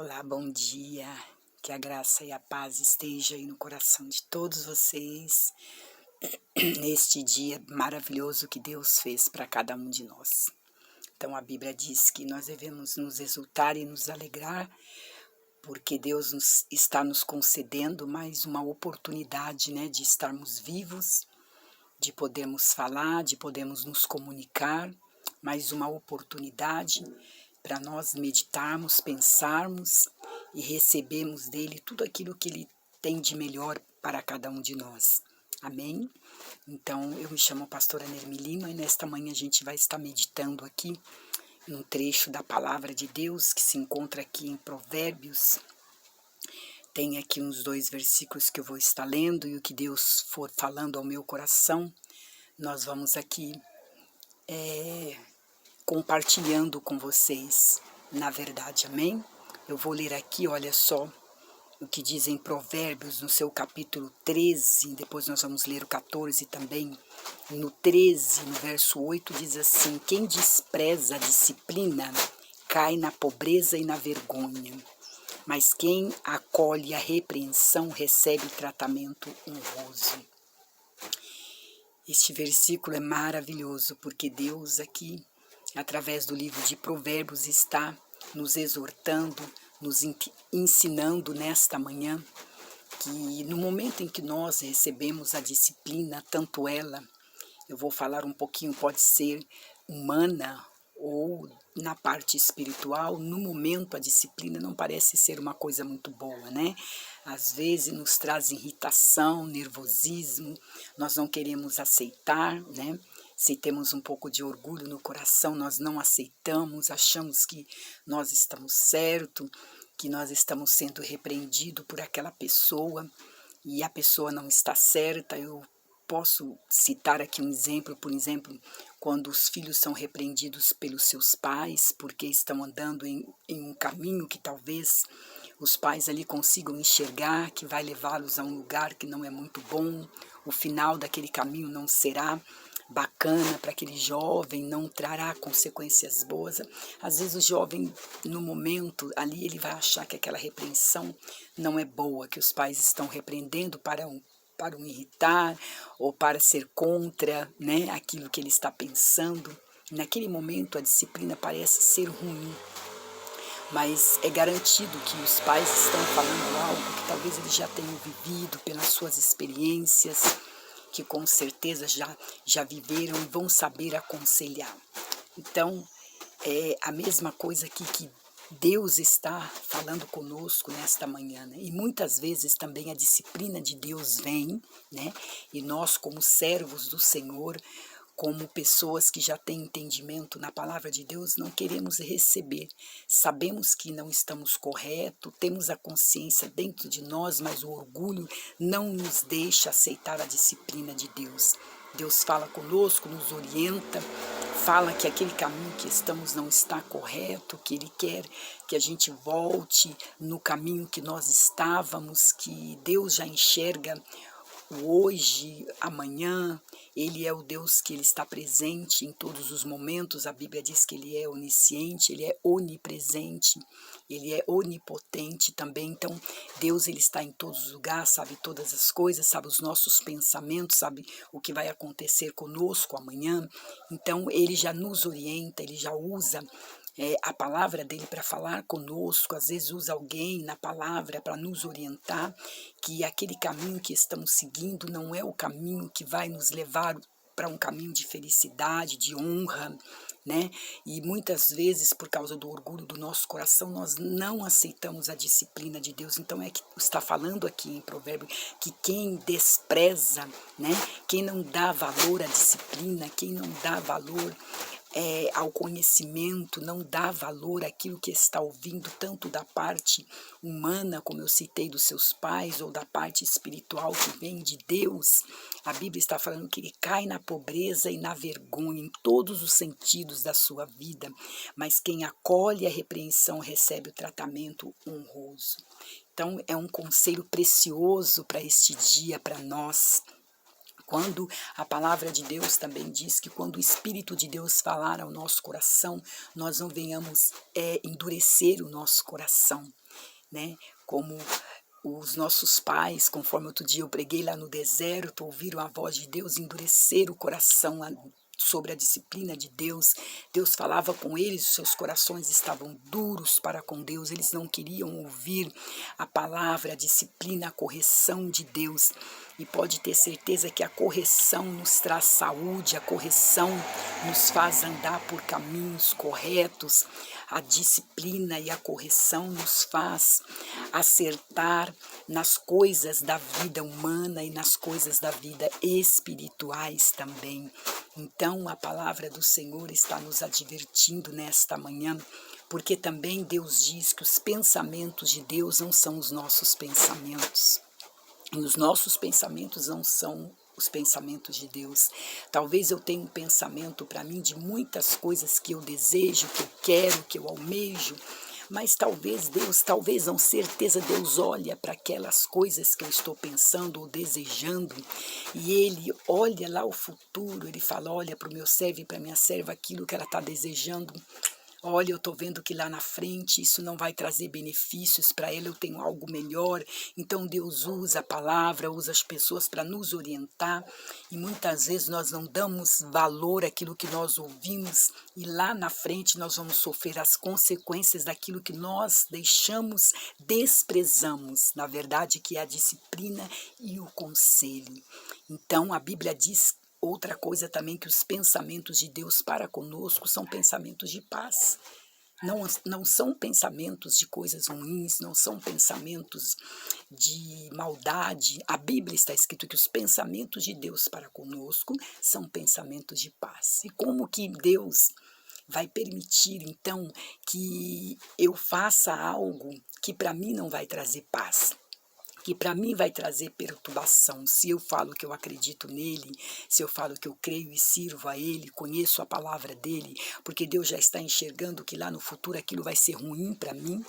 Olá, bom dia. Que a graça e a paz esteja aí no coração de todos vocês, neste dia maravilhoso que Deus fez para cada um de nós. Então a Bíblia diz que nós devemos nos exultar e nos alegrar, porque Deus está nos concedendo mais uma oportunidade, né, de estarmos vivos, de podermos falar, de podermos nos comunicar, mais uma oportunidade para nós meditarmos, pensarmos e recebermos dele tudo aquilo que ele tem de melhor para cada um de nós. Amém? Então, eu me chamo pastora Nermi Lima e nesta manhã a gente vai estar meditando aqui num trecho da palavra de Deus que se encontra aqui em Provérbios. Tem aqui uns 2 versículos que eu vou estar lendo e o que Deus for falando ao meu coração, nós vamos aqui compartilhando com vocês, na verdade, amém? Eu vou ler aqui, olha só, o que diz em Provérbios, no seu capítulo 13, depois nós vamos ler o 14 também. No 13, no verso 8, diz assim: quem despreza a disciplina cai na pobreza e na vergonha, mas quem acolhe a repreensão recebe tratamento honroso. Este versículo é maravilhoso, porque Deus aqui, através do livro de Provérbios, está nos exortando, nos ensinando nesta manhã, que no momento em que nós recebemos a disciplina, tanto ela, eu vou falar um pouquinho, pode ser humana ou na parte espiritual, no momento a disciplina não parece ser uma coisa muito boa, né? Às vezes nos traz irritação, nervosismo, nós não queremos aceitar, né? Se temos um pouco de orgulho no coração, nós não aceitamos, achamos que nós estamos certos, que nós estamos sendo repreendidos por aquela pessoa e a pessoa não está certa. Eu posso citar aqui um exemplo, por exemplo, quando os filhos são repreendidos pelos seus pais porque estão andando em um caminho que talvez os pais ali consigam enxergar, que vai levá-los a um lugar que não é muito bom, o final daquele caminho não será bacana para aquele jovem, não trará consequências boas. Às vezes o jovem, no momento ali, ele vai achar que aquela repreensão não é boa, que os pais estão repreendendo para o irritar ou para ser contra, né, aquilo que ele está pensando. Naquele momento a disciplina parece ser ruim, mas é garantido que os pais estão falando algo que talvez eles já tenham vivido pelas suas experiências, que com certeza já viveram e vão saber aconselhar. Então, é a mesma coisa aqui que Deus está falando conosco nesta manhã, né? E muitas vezes também a disciplina de Deus vem, né? E nós, como servos do Senhor, como pessoas que já têm entendimento na palavra de Deus, não queremos receber. Sabemos que não estamos corretos, temos a consciência dentro de nós, mas o orgulho não nos deixa aceitar a disciplina de Deus. Deus fala conosco, nos orienta, fala que aquele caminho que estamos não está correto, que Ele quer que a gente volte no caminho que nós estávamos, que Deus já enxerga o hoje, amanhã. Ele é o Deus que Ele está presente em todos os momentos. A Bíblia diz que Ele é onisciente, Ele é onipresente, Ele é onipotente também. Então, Deus, Ele está em todos os lugares, sabe todas as coisas, sabe os nossos pensamentos, sabe o que vai acontecer conosco amanhã. Então, Ele já nos orienta, Ele já usa a palavra dele para falar conosco, às vezes usa alguém na palavra para nos orientar, que aquele caminho que estamos seguindo não é o caminho que vai nos levar para um caminho de felicidade, de honra, né? E muitas vezes, por causa do orgulho do nosso coração, nós não aceitamos a disciplina de Deus. Então é que está falando aqui em Provérbio que quem despreza, né? Quem não dá valor à disciplina, quem não dá valor ao conhecimento, não dá valor àquilo que está ouvindo, tanto da parte humana, como eu citei, dos seus pais, ou da parte espiritual que vem de Deus. A Bíblia está falando que ele cai na pobreza e na vergonha, em todos os sentidos da sua vida, mas quem acolhe a repreensão recebe o tratamento honroso. Então, é um conselho precioso para este dia, para nós. Quando a palavra de Deus também diz que quando o Espírito de Deus falar ao nosso coração, nós não venhamos endurecer o nosso coração. né? Como os nossos pais, conforme outro dia eu preguei lá no deserto, ouviram a voz de Deus, endureceram o coração sobre a disciplina de Deus. Deus falava com eles, os seus corações estavam duros para com Deus, eles não queriam ouvir a palavra, a disciplina, a correção de Deus. E pode ter certeza que a correção nos traz saúde, a correção nos faz andar por caminhos corretos, a disciplina e a correção nos faz acertar nas coisas da vida humana e nas coisas da vida espirituais também. Então, a palavra do Senhor está nos advertindo nesta manhã, porque também Deus diz que os pensamentos de Deus não são os nossos pensamentos. E os nossos pensamentos não são os pensamentos de Deus. Talvez eu tenha um pensamento para mim de muitas coisas que eu desejo, que eu quero, que eu almejo, mas talvez não, certeza, Deus olha para aquelas coisas que eu estou pensando ou desejando, e Ele olha lá o futuro, Ele fala, olha para o meu servo e para a minha serva aquilo que ela está desejando. Olha, eu estou vendo que lá na frente isso não vai trazer benefícios para ela, eu tenho algo melhor. Então Deus usa a palavra, usa as pessoas para nos orientar, e muitas vezes nós não damos valor àquilo que nós ouvimos, e lá na frente nós vamos sofrer as consequências daquilo que nós deixamos, desprezamos, na verdade, que é a disciplina e o conselho. Então a Bíblia diz outra coisa também, que os pensamentos de Deus para conosco são pensamentos de paz. Não são pensamentos de coisas ruins, não são pensamentos de maldade. A Bíblia está escrito que os pensamentos de Deus para conosco são pensamentos de paz. E como que Deus vai permitir, então, que eu faça algo que para mim não vai trazer paz? Que para mim vai trazer perturbação, se eu falo que eu acredito nele, se eu falo que eu creio e sirvo a ele, conheço a palavra dele, porque Deus já está enxergando que lá no futuro aquilo vai ser ruim para mim.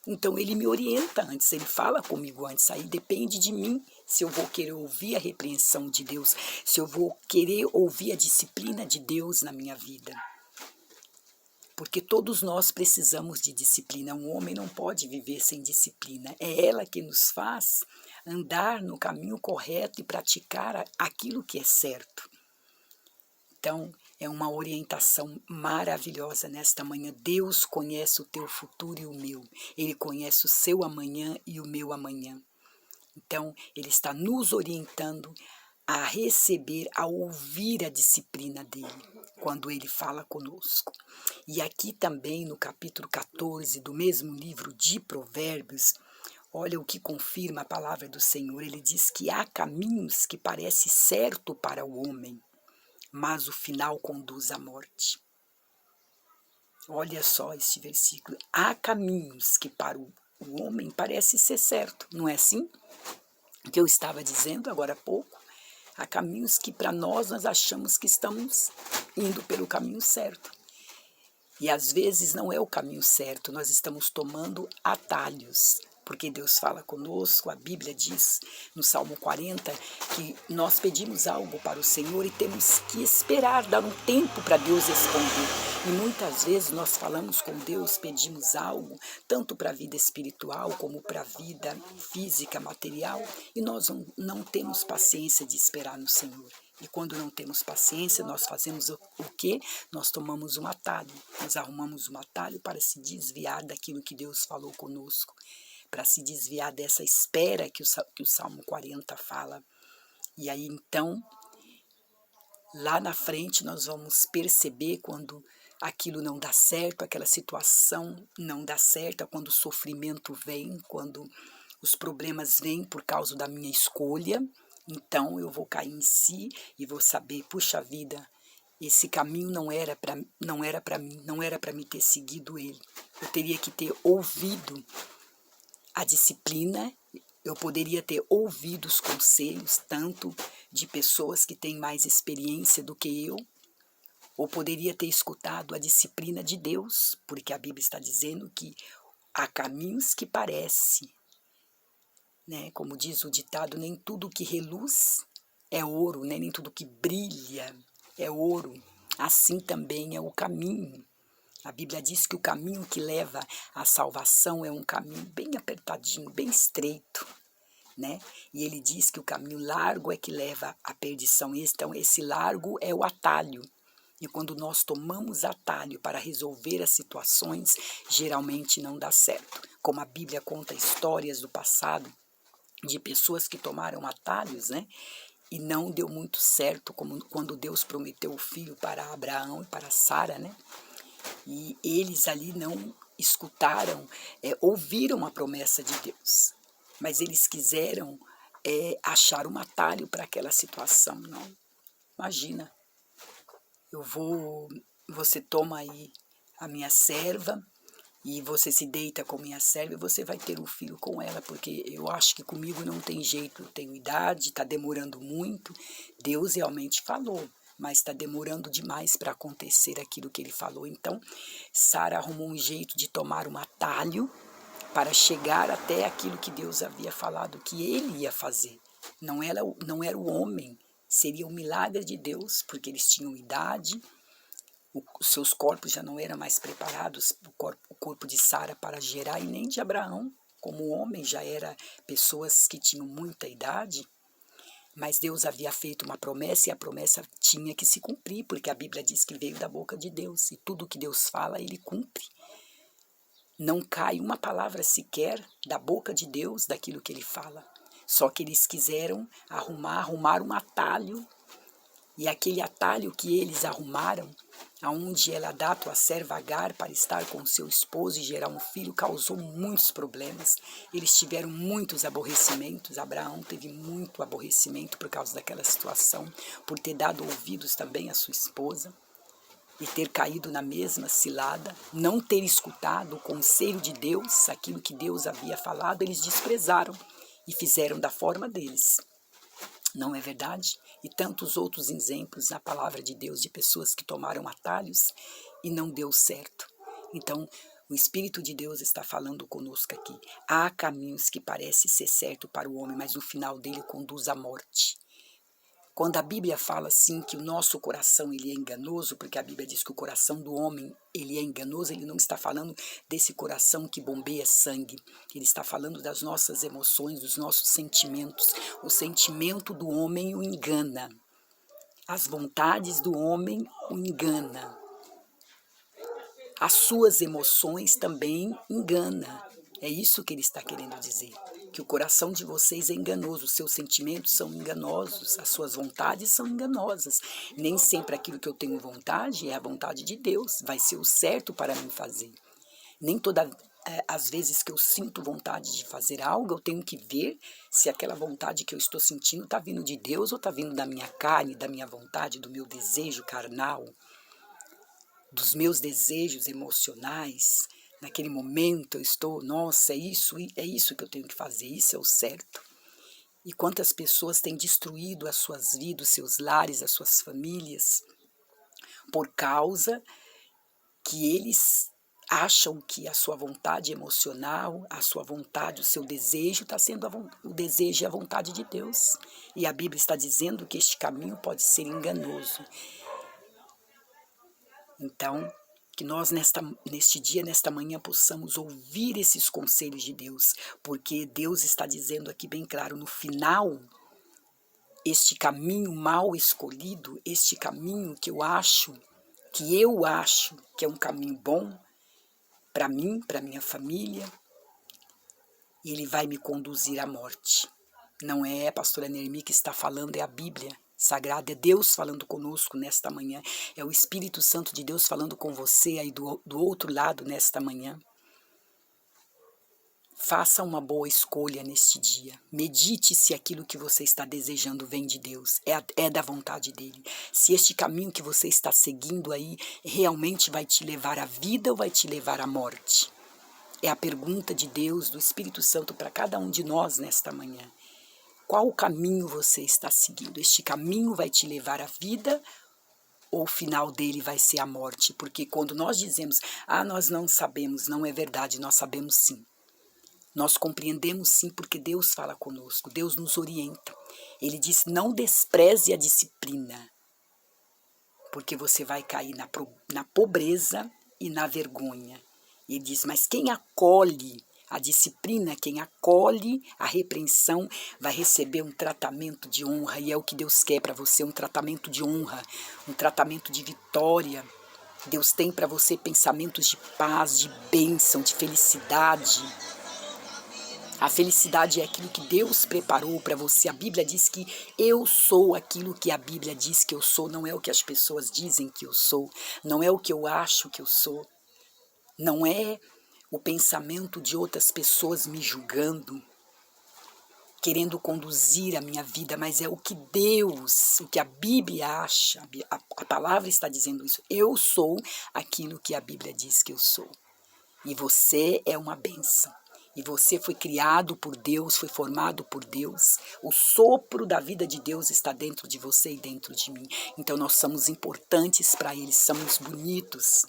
Então ele me orienta antes, ele fala comigo antes, aí depende de mim se eu vou querer ouvir a repreensão de Deus, se eu vou querer ouvir a disciplina de Deus na minha vida. Porque todos nós precisamos de disciplina. Um homem não pode viver sem disciplina. É ela que nos faz andar no caminho correto e praticar aquilo que é certo. Então, é uma orientação maravilhosa nesta manhã. Deus conhece o teu futuro e o meu. Ele conhece o seu amanhã e o meu amanhã. Então, Ele está nos orientando a receber, a ouvir a disciplina dele, quando ele fala conosco. E aqui também no capítulo 14 do mesmo livro de Provérbios, olha o que confirma a palavra do Senhor. Ele diz que há caminhos que parecem certo para o homem, mas o final conduz à morte. Olha só este versículo. Há caminhos que para o homem parece ser certo, não é assim? O que eu estava dizendo agora há pouco. Há caminhos que para nós achamos que estamos indo pelo caminho certo. E às vezes não é o caminho certo, nós estamos tomando atalhos. Porque Deus fala conosco, a Bíblia diz no Salmo 40 que nós pedimos algo para o Senhor e temos que esperar, dar um tempo para Deus responder. E muitas vezes nós falamos com Deus, pedimos algo, tanto para a vida espiritual como para a vida física, material, e nós não temos paciência de esperar no Senhor. E quando não temos paciência, nós fazemos o quê? Nós tomamos um atalho, nós arrumamos um atalho para se desviar daquilo que Deus falou conosco, para se desviar dessa espera que o Salmo 40 fala. E aí então, lá na frente nós vamos perceber quando aquilo não dá certo, aquela situação não dá certo, quando o sofrimento vem, quando os problemas vêm por causa da minha escolha. Então eu vou cair em si e vou saber, puxa vida, esse caminho não era para mim, não era para me ter seguido ele. Eu teria que ter ouvido a disciplina, eu poderia ter ouvido os conselhos, tanto de pessoas que têm mais experiência do que eu, ou poderia ter escutado a disciplina de Deus, porque a Bíblia está dizendo que há caminhos que parecem, né? Como diz o ditado, nem tudo que reluz é ouro, né? Nem tudo que brilha é ouro. Assim também é o caminho. A Bíblia diz que o caminho que leva à salvação é um caminho bem apertadinho, bem estreito, né? E ele diz que o caminho largo é que leva à perdição. Então, esse largo é o atalho. E quando nós tomamos atalho para resolver as situações, geralmente não dá certo. Como a Bíblia conta histórias do passado de pessoas que tomaram atalhos, né? E não deu muito certo, como quando Deus prometeu o filho para Abraão e para Sara, né? E eles ali não escutaram, ouviram a promessa de Deus, mas eles quiseram achar um atalho para aquela situação. Não, imagina, você toma aí a minha serva e você se deita com minha serva e você vai ter um filho com ela, porque eu acho que comigo não tem jeito, eu tenho idade, está demorando muito. Deus realmente falou, mas está demorando demais para acontecer aquilo que ele falou. Então, Sara arrumou um jeito de tomar um atalho para chegar até aquilo que Deus havia falado que ele ia fazer. Não era o homem, seria um milagre de Deus, porque eles tinham idade, os seus corpos já não eram mais preparados, o corpo de Sara para gerar, e nem de Abraão, como homem, já era pessoas que tinham muita idade. Mas Deus havia feito uma promessa e a promessa tinha que se cumprir, porque a Bíblia diz que veio da boca de Deus e tudo que Deus fala, ele cumpre. Não cai uma palavra sequer da boca de Deus daquilo que ele fala. Só que eles quiseram arrumar um atalho, e aquele atalho que eles arrumaram, aonde ela dá a tua serva Agar para estar com seu esposo e gerar um filho, causou muitos problemas. Eles tiveram muitos aborrecimentos. Abraão teve muito aborrecimento por causa daquela situação, por ter dado ouvidos também à sua esposa e ter caído na mesma cilada, não ter escutado o conselho de Deus, aquilo que Deus havia falado. Eles desprezaram e fizeram da forma deles. Não é verdade? E tantos outros exemplos na palavra de Deus de pessoas que tomaram atalhos e não deu certo. Então, o Espírito de Deus está falando conosco aqui. Há caminhos que parecem ser certo para o homem, mas no final dele conduz à morte. Quando a Bíblia fala assim que o nosso coração ele é enganoso, porque a Bíblia diz que o coração do homem ele é enganoso, ele não está falando desse coração que bombeia sangue, ele está falando das nossas emoções, dos nossos sentimentos. O sentimento do homem o engana, as vontades do homem o engana, as suas emoções também engana. É isso que ele está querendo dizer, que o coração de vocês é enganoso, os seus sentimentos são enganosos, as suas vontades são enganosas. Nem sempre aquilo que eu tenho vontade é a vontade de Deus, vai ser o certo para mim fazer. Nem todas as vezes que eu sinto vontade de fazer algo, eu tenho que ver se aquela vontade que eu estou sentindo está vindo de Deus ou está vindo da minha carne, da minha vontade, do meu desejo carnal, dos meus desejos emocionais. Naquele momento eu estou, nossa, é isso que eu tenho que fazer, isso é o certo. E quantas pessoas têm destruído as suas vidas, seus lares, as suas famílias, por causa que eles acham que a sua vontade emocional, a sua vontade, o seu desejo está sendo o desejo e a vontade de Deus. E a Bíblia está dizendo que este caminho pode ser enganoso. Então, que nós neste dia, nesta manhã, possamos ouvir esses conselhos de Deus, porque Deus está dizendo aqui bem claro, no final, este caminho mal escolhido, este caminho que eu acho que é um caminho bom para mim, para minha família, ele vai me conduzir à morte. Não é a pastora Nermi que está falando, é a Bíblia Sagrada, é Deus falando conosco nesta manhã, é o Espírito Santo de Deus falando com você aí do outro lado nesta manhã. Faça uma boa escolha neste dia, medite se aquilo que você está desejando vem de Deus, é da vontade dele. Se este caminho que você está seguindo aí realmente vai te levar à vida ou vai te levar à morte. É a pergunta de Deus, do Espírito Santo para cada um de nós nesta manhã. Qual caminho você está seguindo? Este caminho vai te levar à vida ou o final dele vai ser a morte? Porque quando nós dizemos, nós não sabemos, não é verdade, nós sabemos sim. Nós compreendemos sim, porque Deus fala conosco, Deus nos orienta. Ele diz, não despreze a disciplina, porque você vai cair na pobreza e na vergonha. Ele diz, mas quem acolhe a disciplina, quem acolhe a repreensão, vai receber um tratamento de honra, e é o que Deus quer para você, um tratamento de honra, um tratamento de vitória. Deus tem para você pensamentos de paz, de bênção, de felicidade. A felicidade é aquilo que Deus preparou para você. A Bíblia diz que eu sou aquilo que a Bíblia diz que eu sou, não é o que as pessoas dizem que eu sou, não é o que eu acho que eu sou, não é o pensamento de outras pessoas me julgando, querendo conduzir a minha vida, mas é o que Deus, o que a Bíblia acha, a palavra está dizendo isso. Eu sou aquilo que a Bíblia diz que eu sou. E você é uma bênção. E você foi criado por Deus, foi formado por Deus. O sopro da vida de Deus está dentro de você e dentro de mim. Então nós somos importantes para Ele, somos bonitos.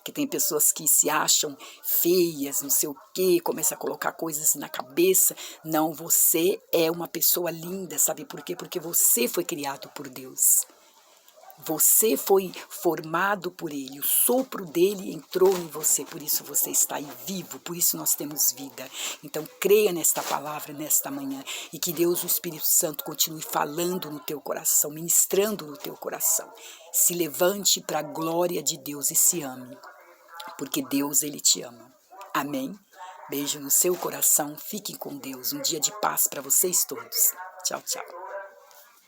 Que tem pessoas que se acham feias, não sei o quê, começa a colocar coisas na cabeça. Não, você é uma pessoa linda, sabe por quê? Porque você foi criado por Deus. Você foi formado por Ele, o sopro dele entrou em você, por isso você está aí vivo, por isso nós temos vida. Então creia nesta palavra, nesta manhã, e que Deus, o Espírito Santo, continue falando no teu coração, ministrando no teu coração. Se levante para a glória de Deus e se ame, porque Deus, Ele te ama. Amém? Beijo no seu coração, fiquem com Deus, um dia de paz para vocês todos. Tchau, tchau.